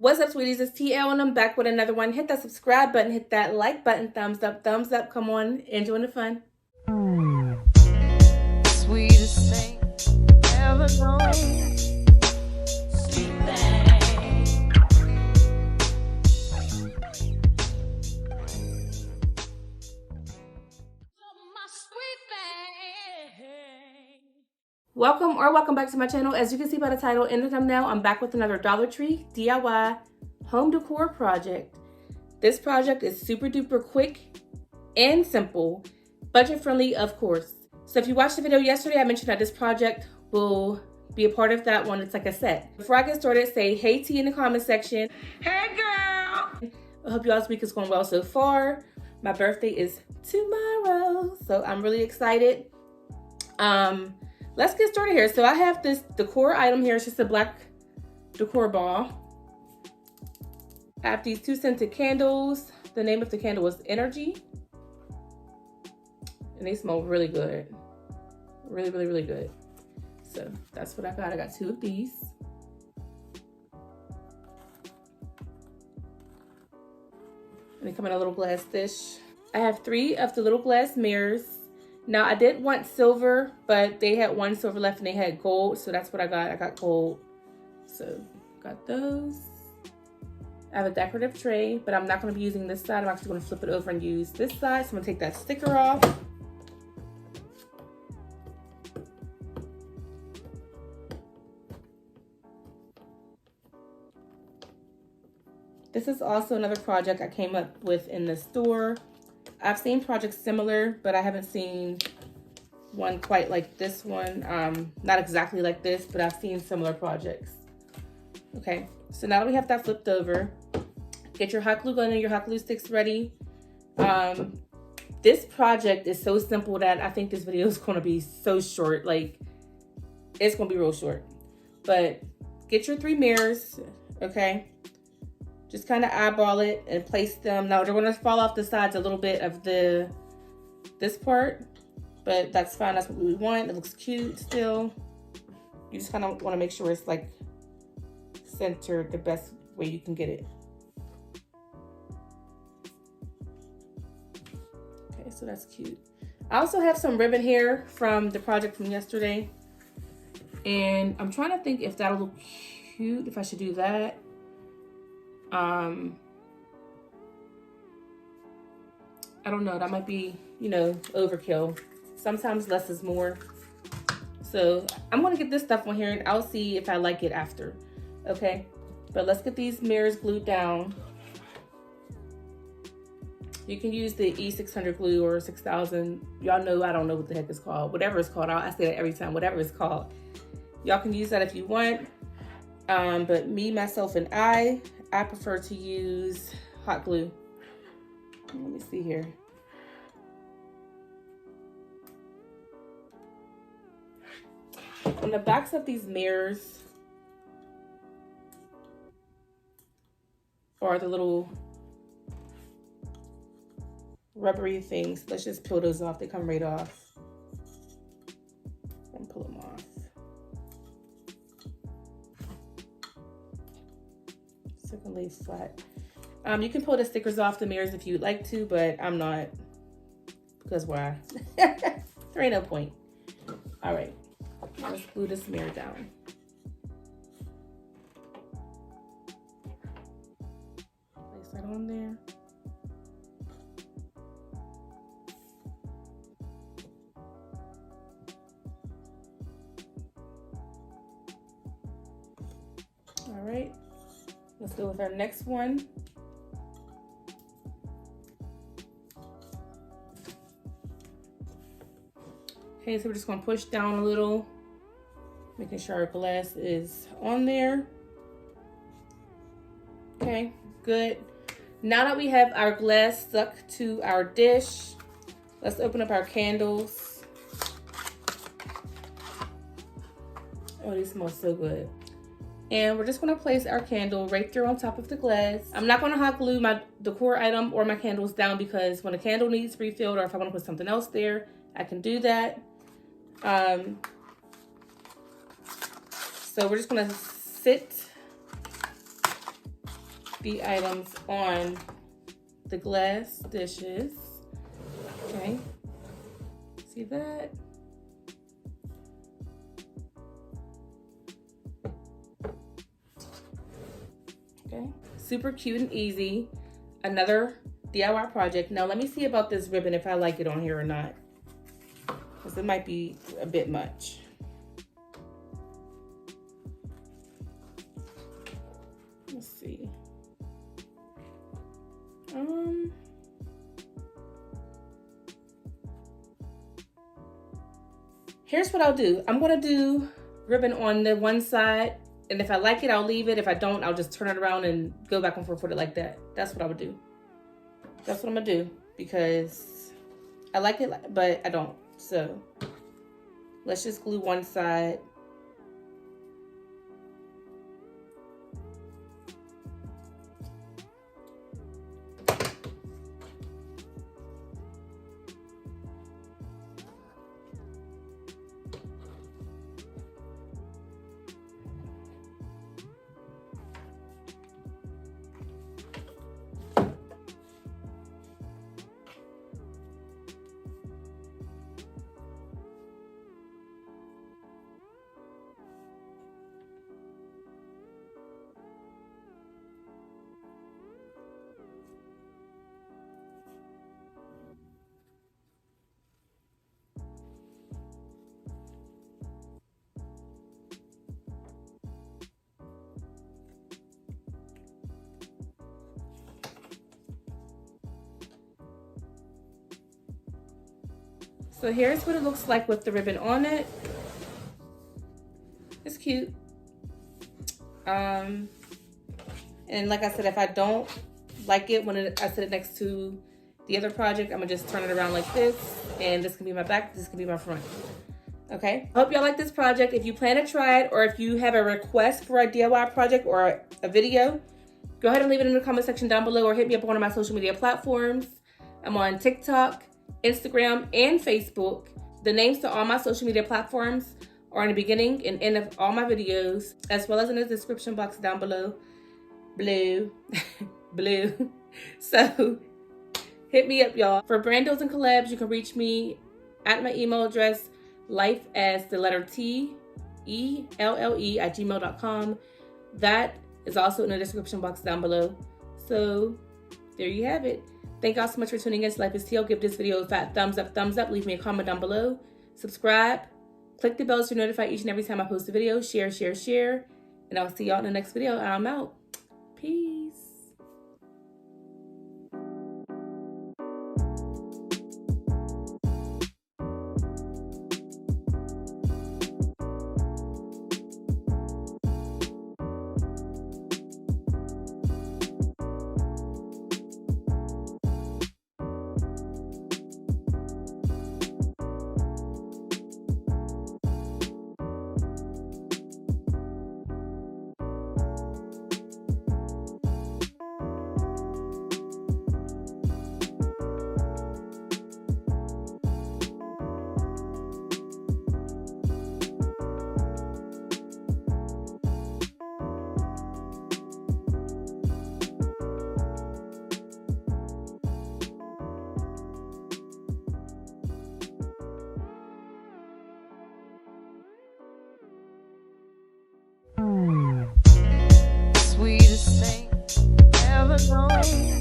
What's up, sweeties? It's TeeElle and I'm back with another one. Hit that subscribe button, hit that like button, thumbs up, come on, enjoying the fun. Sweetest thing ever known. Sweet thing. My sweet thing. Welcome back to my channel. As you can see by the title and the thumbnail, I'm back with another Dollar Tree DIY home decor project. This project is super duper quick and simple, budget friendly, of course. So if you watched the video yesterday, I mentioned that this project will be a part of that one. It's like a set. Before I get started, say hey T in the comment section. Hey girl! I hope y'all's week is going well so far. My birthday is tomorrow, so I'm really excited. Let's get started here. So I have this decor item here. It's just a black decor ball. I have these 2 scented candles. The name of the candle is Energy. And they smell really good. Really good. So that's what I got. I got 2 of these. And they come in a little glass dish. I have 3 of the little glass mirrors. Now I did want silver, but they had 1 silver left and they had gold. So that's what I got. I got gold. So got those. I have a decorative tray, but I'm not going to be using this side. I'm actually going to flip it over and use this side. So I'm going to take that sticker off. This is also another project I came up with in the store. I've seen projects similar, but I haven't seen one quite like this one. Not exactly like this, but I've seen similar projects. Okay, so now that we have that flipped over, get your hot glue gun and your hot glue sticks ready. This project is so simple that I think this video is going to be so short. Like, it's going to be real short. But get your 3 mirrors, okay? Just kind of eyeball it and place them. Now they're going to fall off the sides a little bit of this part, but that's fine. That's what we want. It looks cute still. You just kind of want to make sure it's like centered the best way you can get it. Okay, so that's cute. I also have some ribbon here from the project from yesterday, and I'm trying to think if that'll look cute, if I should do that. I don't know, that might be, you know, overkill. Sometimes less is more. So I'm gonna get this stuff on here and I'll see if I like it after. Okay, but let's get these mirrors glued down. You can use the E600 glue or 6000. Y'all know I don't know what the heck it's called. Whatever it's called, I say that every time, whatever it's called. Y'all can use that if you want. But me, myself, and I prefer to use hot glue. Let me see here. On the backs of these mirrors are the little rubbery things. Let's just peel those off. They come right off. And pull them off. So it can lay flat. You can pull the stickers off the mirrors if you'd like to, but I'm not, because why? There ain't no point. All right, let's glue this mirror down. Place that on there. All right, let's go with our next one. Okay, so we're just gonna push down a little, making sure our glass is on there. Okay, good. Now that we have our glass stuck to our dish, let's open up our candles. Oh, these smell so good. And we're just gonna place our candle right there on top of the glass. I'm not gonna hot glue my decor item or my candles down because when a candle needs refilled or if I wanna put something else there, I can do that. So we're just gonna sit the items on the glass dishes. Okay, see that? Okay, super cute and easy. Another DIY project. Now let me see about this ribbon, if I like it on here or not, because it might be a bit much. Let's see. Here's what I'll do. I'm gonna do ribbon on the one side, and if I like it, I'll leave it. If I don't, I'll just turn it around and go back and forth with it like that. That's what I would do. That's what I'm gonna do, because I like it, but I don't. So let's just glue one side. So here's what it looks like with the ribbon on it. It's cute. And like I said, if I don't like it when I set it next to the other project, I'm gonna just turn it around like this, and this can be my back, this can be my front. Okay, I hope y'all like this project. If you plan to try it, or if you have a request for a DIY project or a video, go ahead and leave it in the comment section down below, or hit me up on one of my social media platforms. I'm on TikTok, Instagram, and Facebook. The names to all my social media platforms are in the beginning and end of all my videos, as well as in the description box down below. Blue. So hit me up, y'all. For brand deals and collabs, you can reach me at my email address, lifeastelle@gmail.com. That is also in the description box down below. So there you have it. Thank y'all so much for tuning in to Lifeasteeelle. Give this video a fat thumbs up. Leave me a comment down below. Subscribe. Click the bell to notify each and every time I post a video. Share. And I'll see y'all in the next video. I'm out. Peace. Sweetest thing ever known.